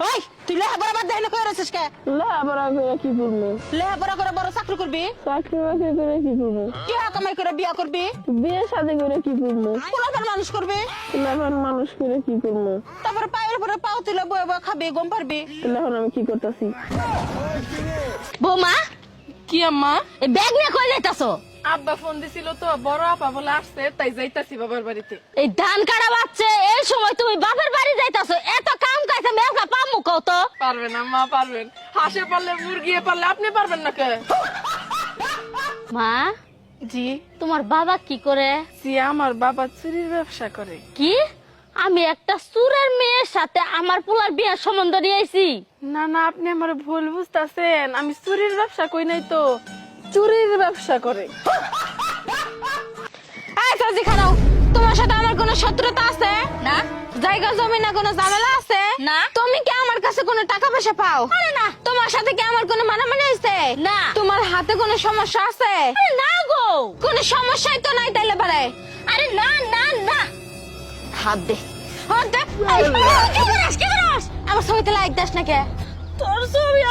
ওই তুই লেখাপড়া বাদ দেয় না করে আছিস কে? লেখাপড়া করে কি করবো? লেখাপড়া করে বড় চাকরি করবি, চাকরি বাকরি করে কি করবো? টাকা কামাই করে বিয়া করবি, বিয়ে শাদী করে কি করবো? পোলাপান মানুষ করবি, এখন মানুষ করে কি করবো? তারপরে পায়ের উপরে পাও তুলে বয়ে বয়ে খাবি, গম পারবি। তাহলে এখন আমি কি করতেছি? বৌমা, কি আম্মা? এই ব্যাগ নিয়ে কই যাইতাছো? আব্বা ফোন দিছিল তো, বড় আপা বলে আসছে, তাই যাইতাছি বাবার বাড়িতে। এই ধান কাটা বাচ্চা এই সময় তুমি বাপের বাড়ি যাইতাছো? এত কাম কাইছে মেঘলা পামু কও তো। পারবেন আম্মা, পারবেন। হাঁসে পারলে, মুরগি পারলে, আপনি পারবেন না কে? মা, জি তোমার বাবা কি করে? জি, আমার বাবা চুরির ব্যবসা করে। কি? আমি একটা চুরের মেয়ের সাথে আমার পোলার বিয়ার সম্বন্ধ নিয়ে আইছি? না না, আপনি আমার ভুল বুঝতেছেন, আমি চুরির ব্যবসা কই নাই তো, চুরির ব্যবসা করে। এই সাজি খারাও, তোমার সাথে আমার কোনো শত্রুতা আছে? না। জায়গা জমি না কোনো ঝামেলা আছে? না। তুমি কি আমার কাছে কোনো টাকা পয়সা পাও? আরে না। তোমার সাথে কি আমার কোনো মানামানি হইছে? না। তোমার হাতে কোনো সমস্যা আছে? আরে না গো, কোনো সমস্যাই তো নাই তাইলে পারে। আরে না না না, হাত দে, হাত দে। এই, কি করিস, কি করিস? আমার ছবিতে লাইক দাস না কে? তোর ছবি